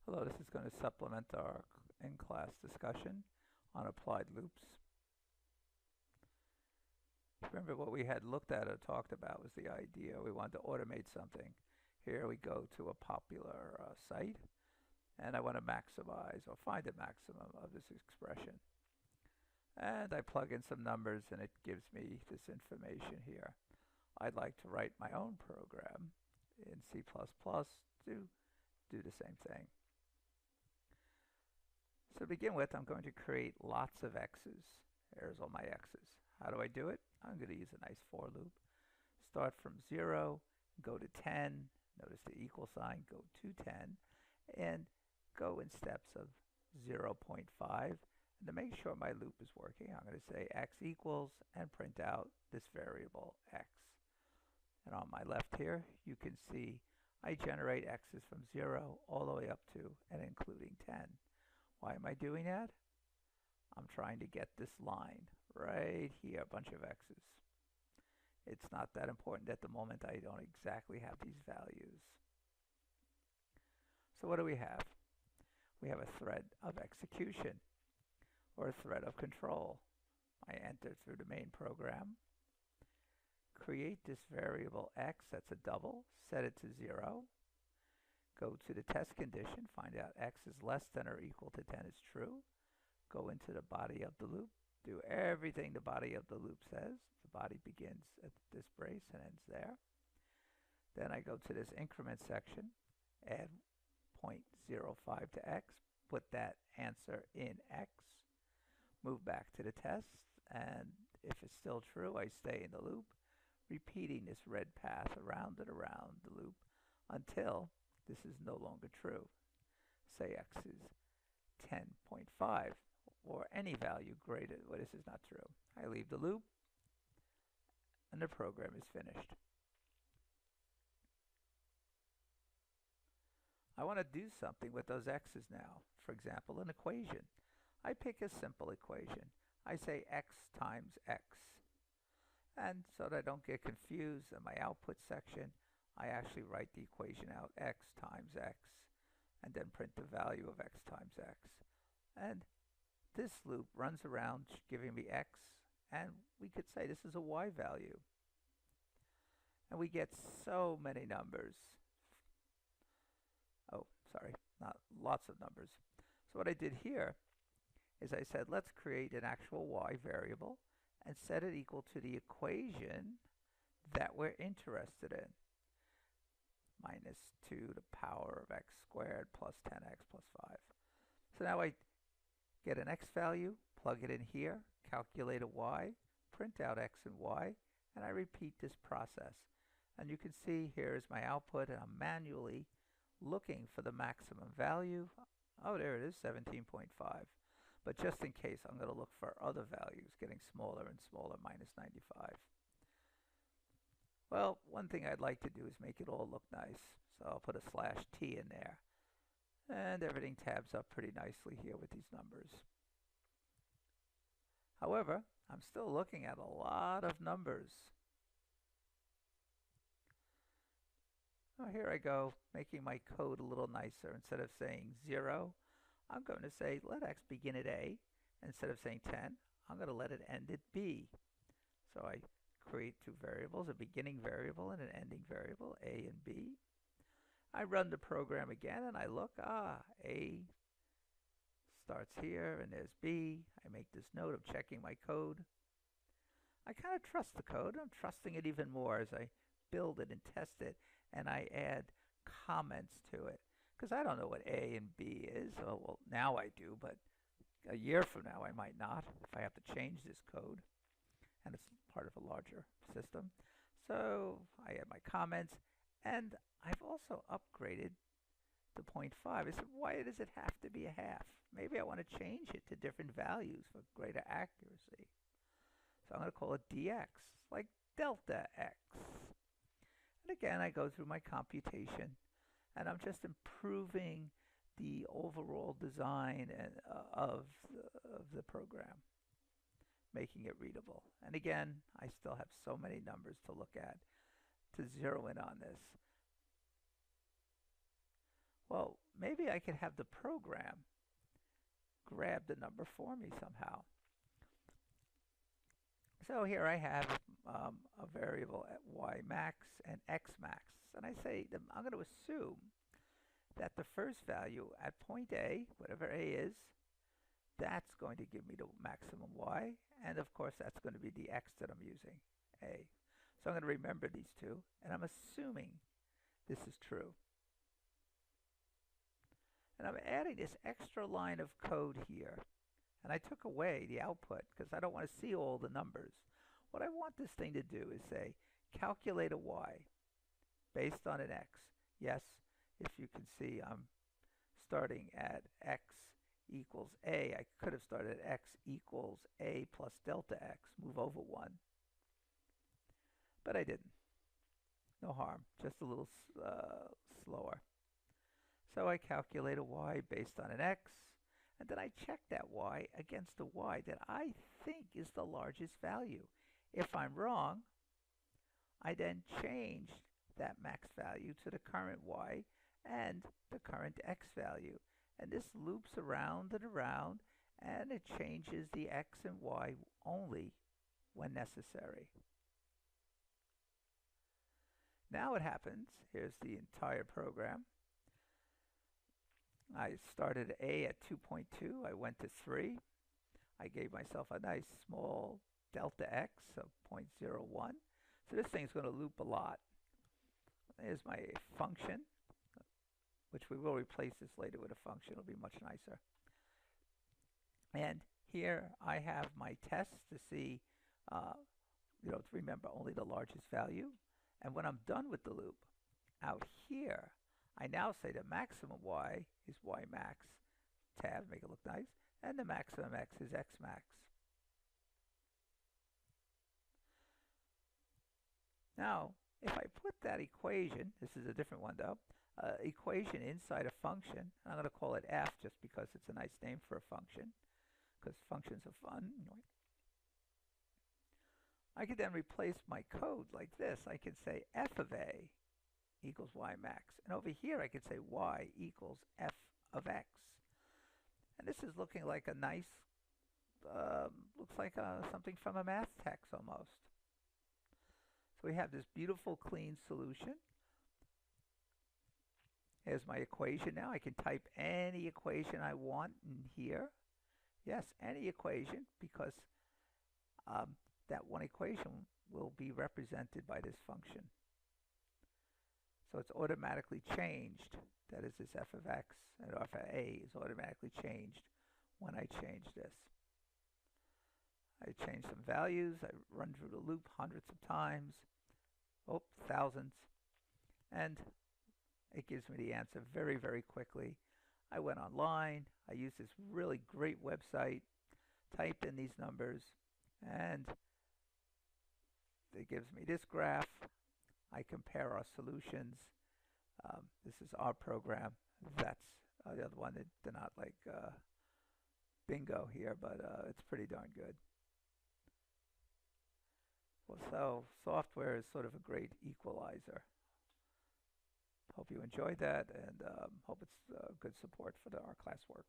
Hello, this is going to supplement our in-class discussion on applied loops. Remember what we had looked at or talked about was the idea we wanted to automate something. Here we go to a popular site, and I want to maximize or find a maximum of this expression. And I plug in some numbers, and it gives me this information here. I'd like to write my own program in C++ to do the same thing. So to begin with, I'm going to create lots of x's. There's all my x's. How do I do it? I'm going to use a nice for loop. Start from 0, go to 10, notice the equal sign, go to 10, and go in steps of 0.5. And to make sure my loop is working, I'm going to say x equals and print out this variable x. And on my left here, you can see I generate x's from 0 all the way up to and including 10. Why am I doing that? I'm trying to get this line right here, a bunch of x's. It's not that important at the moment. I don't exactly have these values. So what do we have? We have a thread of execution or a thread of control. I enter through the main program, create this variable x, that's a double, set it to 0. Go to the test condition, find out x is less than or equal to 10 is true. Go into the body of the loop, do everything the body of the loop says. The body begins at this brace and ends there. Then I go to this increment section, add 0.05 to x, put that answer in x, move back to the test, and if it's still true, I stay in the loop, repeating this red path around and around the loop until this is no longer true. Say x is 10.5 or any value greater. Well, this is not true. I leave the loop and the program is finished. I want to do something with those x's now. For example, an equation. I pick a simple equation. I say x times x. And so that I don't get confused in my output section, I actually write the equation out, x times x, and then print the value of x times x. And this loop runs around giving me x, and we could say this is a y value. And we get so many numbers. Oh, sorry, not lots of numbers. So what I did here is I said, let's create an actual y variable and set it equal to the equation that we're interested in. Minus 2 to the power of x squared plus 10x plus 5. So now I get an x value, plug it in here, calculate a y, print out x and y, and I repeat this process. And you can see here is my output, and I'm manually looking for the maximum value. Oh, there it is, 17.5. But just in case, I'm going to look for other values, getting smaller and smaller, minus 95. Well, one thing I'd like to do is make it all look nice. So I'll put a /t in there. And everything tabs up pretty nicely here with these numbers. However, I'm still looking at a lot of numbers. Oh, here I go, making my code a little nicer. Instead of saying 0, I'm going to say let x begin at A. Instead of saying 10, I'm going to let it end at B. So I create two variables, a beginning variable and an ending variable, A and B. I run the program again and I look, A starts here and there's B. I make this note of checking my code. I kind of trust the code. I'm trusting it even more as I build it and test it, and I add comments to it. Because I don't know what A and B is. Well, now I do, but a year from now I might not if I have to change this code. And it's part of a larger system. So I add my comments, and I've also upgraded to 0.5. I said, why does it have to be a half? Maybe I want to change it to different values for greater accuracy. So I'm going to call it dx, like delta x. And again, I go through my computation, and I'm just improving the overall design of the program, making it readable. And again, I still have so many numbers to look at to zero in on this. Well, maybe I could have the program grab the number for me somehow. So here I have a variable at y max and x max. And I say that I'm going to assume that the first value at point A, whatever A is, that's going to give me the maximum y. And of course, that's going to be the x that I'm using, A. So I'm going to remember these two. And I'm assuming this is true. And I'm adding this extra line of code here. And I took away the output because I don't want to see all the numbers. What I want this thing to do is say, calculate a y based on an x. Yes, if you can see, I'm starting at x equals a. I could have started at x equals a plus delta x, move over 1. But I didn't. No harm, just a little slower. So I calculate a y based on an x, and then I check that y against the y that I think is the largest value. If I'm wrong, I then change that max value to the current y and the current x value. And this loops around and around, and it changes the x and y only when necessary. Now what happens, here's the entire program. I started A at 2.2, I went to 3. I gave myself a nice small delta x of 0.01. So this thing's going to loop a lot. There's my function, which we will replace this later with a function. It'll be much nicer. And here I have my test to see, to remember only the largest value. And when I'm done with the loop, out here, I now say the maximum y is y max, tab, make it look nice, and the maximum x is x max. Now, if I put that equation, this is a different one though, equation inside a function, and I'm going to call it f just because it's a nice name for a function, because functions are fun. I could then replace my code like this. I could say f of a equals y max. And over here I could say y equals f of x. And this is looking like a nice, looks like something from a math text almost. So we have this beautiful clean solution. Here's my equation now. I can type any equation I want in here. Yes, any equation, because that one equation will be represented by this function. So it's automatically changed. That is, this f of x and f of a is automatically changed when I change this. I change some values. I run through the loop hundreds of times. Oh, thousands. And it gives me the answer very, very quickly. I went online. I used this really great website, typed in these numbers, and it gives me this graph. I compare our solutions. This is our program. That's the other one. They're not like bingo here, but it's pretty darn good. Well, so software is sort of a great equalizer. Hope you enjoyed that, and hope it's good support for our classwork.